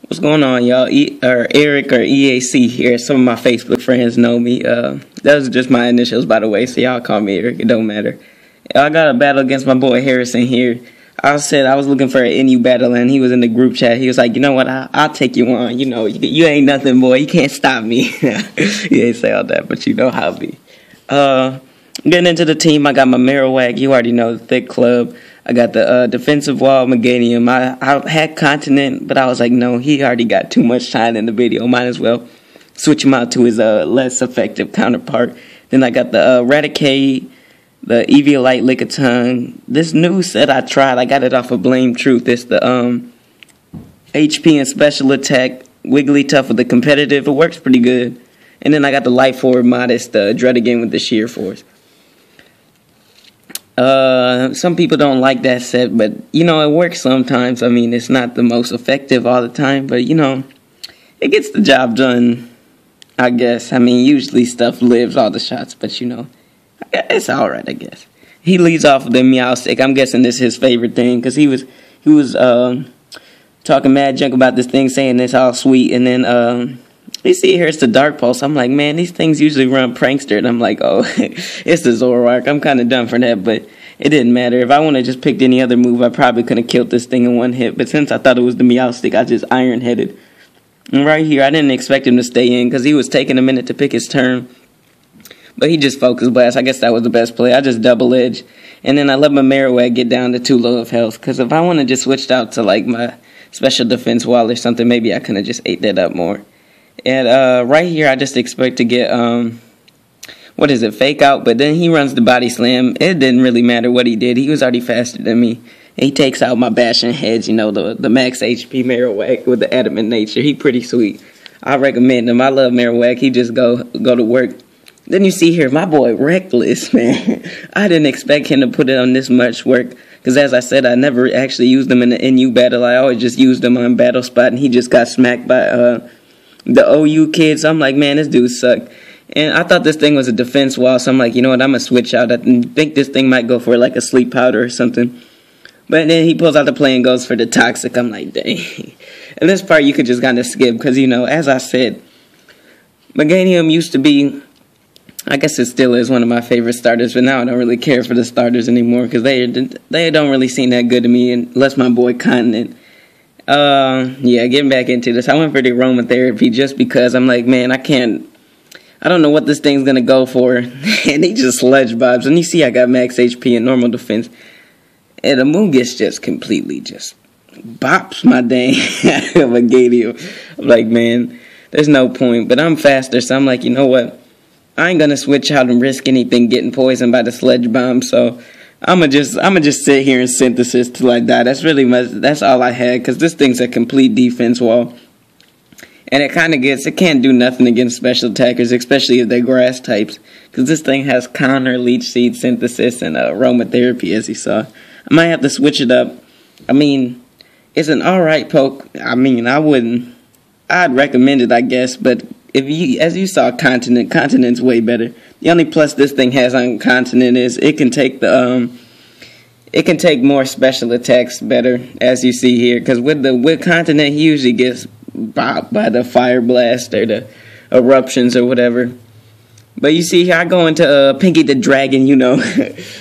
What's going on, y'all? Eric or EAC here. Some of my Facebook friends know me. Those are just my initials, by the way, so y'all call me Eric. It don't matter. I got a battle against my boy Hersaan here. I said I was looking for an NU battle, and he was in the group chat. He was like, you know what, I'll take you on. You know, you ain't nothing, boy. You can't stop me. He ain't say all that, but you know how it be. Getting into the team, I got my Marowak. You already know, the thick club. I got the defensive wall, Meganium. I had Continent, but I was like, no, he already got too much shine in the video. Might as well switch him out to his less effective counterpart. Then I got the Raticate, the Eviolite Lickitung. This new set I tried, I got it off of Blame Truth. It's the HP and Special Attack, Wigglytuff with the competitive. It works pretty good. And then I got the Light Forward Modest, the XWDgaming with the Sheer Force. Some people don't like that set, but you know, it works sometimes. I mean, it's not the most effective all the time, but you know, it gets the job done, I guess. I mean, usually stuff lives all the shots, but you know, it's alright, I guess. He leads off with the Meowstic. I'm guessing this is his favorite thing, because he was talking mad junk about this thing, saying it's all sweet, and then you see here it's the Dark Pulse. I'm like, man, these things usually run Prankster, and I'm like, oh, it's the Zoroark. I'm kind of done for that, but it didn't matter. If I would have just picked any other move, I probably could have killed this thing in one hit, but since I thought it was the Meowstic, I just iron-headed. And right here, I didn't expect him to stay in, because he was taking a minute to pick his turn, but he just Focus Blast. I guess that was the best play. I just Double Edge, and then I let my Marowak get down to 2 low of health, because if I would have just switched out to like my special defense wall or something, maybe I could have just ate that up more. And right here, I just expect to get, what is it, Fake Out, but then he runs the Body Slam. It didn't really matter what he did. He was already faster than me. And he takes out my Bashing Hedge, you know, the max HP Marowak with the Adamant Nature. He pretty sweet. I recommend him. I love Marowak. He just go to work. Then you see here, my boy Reckless, man. I didn't expect him to put it on this much work. Because as I said, I never actually used him in the NU battle. I always just used him on Battle Spot, and he just got smacked by the OU kids. So I'm like, man, this dude sucked. And I thought this thing was a defense wall, so I'm like, you know what, I'm going to switch out. I think this thing might go for like a Sleep Powder or something. But then he pulls out the play and goes for the Toxic. I'm like, dang. And this part you could just kind of skip because, you know, as I said, Meganium used to be, I guess it still is one of my favorite starters, but now I don't really care for the starters anymore because they don't really seem that good to me unless my boy Continent. Yeah, getting back into this. I went for the aromatherapy just because I'm like, man, I don't know what this thing's gonna go for. And he just sludge vibes. And you see I got max HP and normal defense. And the Moongus just completely just bops my dang Meganium. I'm like, man, there's no point. But I'm faster, so I'm like, you know what? I ain't gonna switch out and risk anything getting poisoned by the Sledge Bomb, so I'ma just sit here and synthesis till I die. That's all I had, because this thing's a complete defense wall. And it can't do nothing against special attackers, especially if they're grass types. Because this thing has counter, leech seed, synthesis, and aromatherapy, as you saw. I might have to switch it up. I mean, it's an alright poke. I mean, I'd recommend it, I guess. But as you saw, Continent's way better. The only plus this thing has on Continent is it can take more special attacks better, as you see here. Because with Continent, he usually gets bopped by the Fire Blast or the Eruptions or whatever. But you see here, I go into Pinky the Dragon, you know.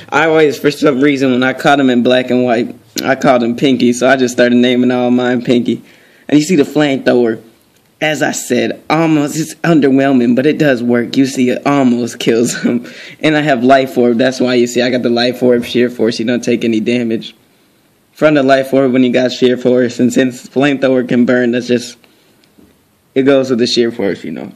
I always, for some reason, when I caught him in black and white, I called him Pinky. So I just started naming all mine Pinky. And you see the Flamethrower. As I said, almost, it's underwhelming, but it does work. You see, it almost kills him. And I have Life Orb. That's why you see I got the Life Orb Sheer Force. You don't take any damage. From the Life Orb when you got Sheer Force. And since Flamethrower can burn, that's just, it goes with the Sheer Force, you know.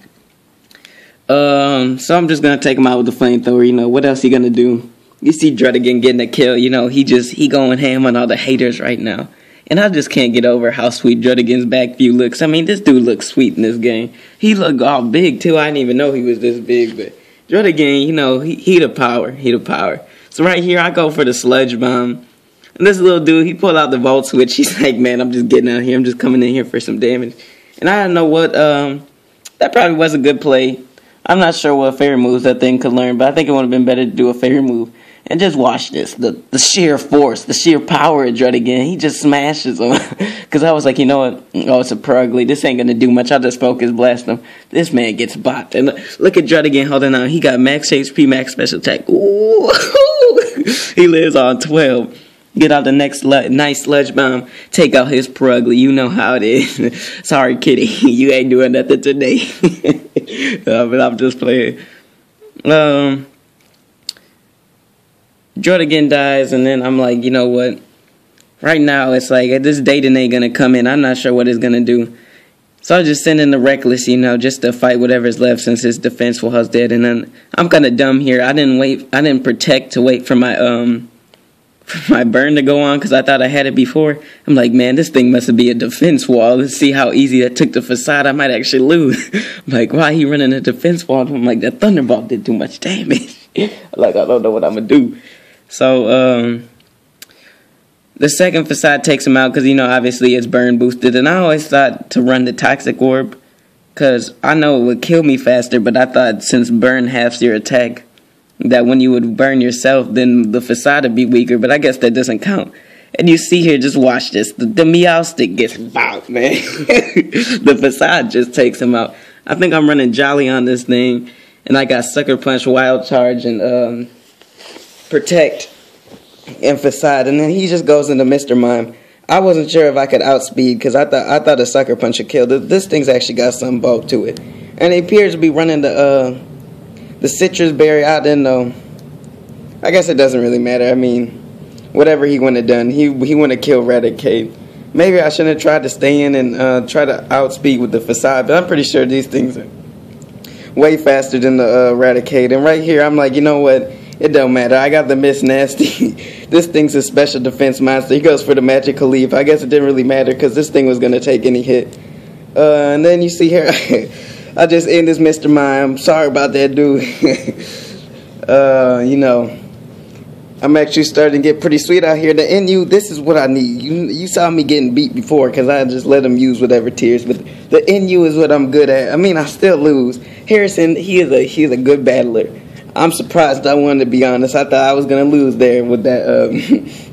So I'm just going to take him out with the Flamethrower, you know. What else he going to do? You see XWDgaming getting a kill, you know. He going ham on all the haters right now. And I just can't get over how sweet XWDgaming's back view looks. I mean, this dude looks sweet in this game. He looked all big, too. I didn't even know he was this big. But XWDgaming, you know, he the power. He the power. So right here, I go for the Sludge Bomb. And this little dude, he pulled out the Volt Switch. He's like, man, I'm just getting out here. I'm just coming in here for some damage. And I don't know what, that probably was a good play. I'm not sure what fairy moves that thing could learn, but I think it would have been better to do a fairy move. And just watch this. The sheer force, the sheer power of XWDgaming. He just smashes him. Because I was like, you know what? Oh, it's a pro ugly. This ain't going to do much. I'll just focus blast him. This man gets bopped. And look at XWDgaming holding on. He got max HP, max special attack. Ooh. He lives on 12. Get out the next nice sludge bomb. Take out his pro ugly. You know how it is. Sorry, kitty. You ain't doing nothing today. But I'm just playing. XWDgaming dies, and then I'm like, you know what? Right now, it's like, this Dayton ain't gonna come in. I'm not sure what it's gonna do. So I just send in the Reckless, you know, just to fight whatever's left since his defense was dead. And then I'm kind of dumb here. I didn't protect to wait for my burn to go on because I thought I had it before. I'm like, man, this thing must be a defense wall. Let's see how easy that took the facade. I might actually lose. I'm like, why he running a defense wall? I'm like, that Thunderbolt did too much damage. Like, I don't know what I'm gonna do. So, the second facade takes him out because, you know, obviously it's burn boosted. And I always thought to run the Toxic Orb because I know it would kill me faster, but I thought since burn halves your attack, that when you would burn yourself, then the facade would be weaker, but I guess that doesn't count. And you see here, just watch this. The Meow Stick gets bopped, man. The facade just takes him out. I think I'm running Jolly on this thing, and I got Sucker Punch, Wild Charge, and Protect and Facade, and then he just goes into Mr. Mime. I wasn't sure if I could outspeed because I thought a Sucker Punch would kill. This thing's actually got some bulk to it, and he appears to be running the Citrus Berry. I didn't know. I guess it doesn't really matter. I mean, whatever he wouldn't have done, he wouldn't have killed Raticate. Maybe I shouldn't have tried to stay in and try to outspeed with the Facade, but I'm pretty sure these things are way faster than the Raticate. And right here, I'm like, you know what? It don't matter. I got the Miss Nasty. This thing's a special defense monster. He goes for the Magical Leaf. I guess it didn't really matter because this thing was going to take any hit. And then you see here, I just end this Mr. Mime. Sorry about that, dude. You know, I'm actually starting to get pretty sweet out here. The NU, this is what I need. You saw me getting beat before because I just let him use whatever tiers. But the NU is what I'm good at. I mean, I still lose. Hersaan, he's a good battler. I'm surprised I won, to be honest. I thought I was going to lose there with that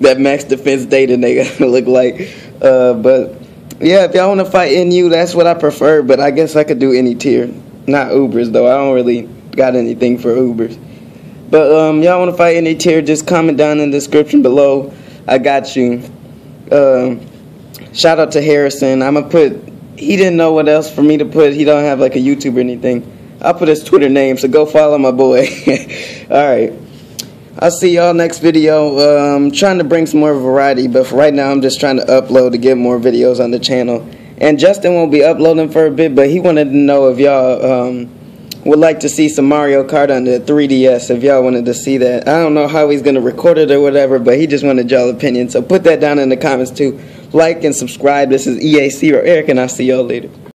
that max defense data they look like. But, yeah, if y'all want to fight NU, that's what I prefer. But I guess I could do any tier. Not Ubers, though. I don't really got anything for Ubers. But y'all want to fight any tier, just comment down in the description below. I got you. Shout out to Hersaan. I'm going to put... He didn't know what else for me to put. He don't have like a YouTube or anything. I'll put his Twitter name, so go follow my boy. Alright. I'll see y'all next video. I'm trying to bring some more variety, but for right now I'm just trying to upload to get more videos on the channel. And Justin won't be uploading for a bit, but he wanted to know if y'all would like to see some Mario Kart on the 3DS, if y'all wanted to see that. I don't know how he's going to record it or whatever, but he just wanted y'all opinion. So put that down in the comments too. Like and subscribe. This is EAC or Eric, and I'll see y'all later.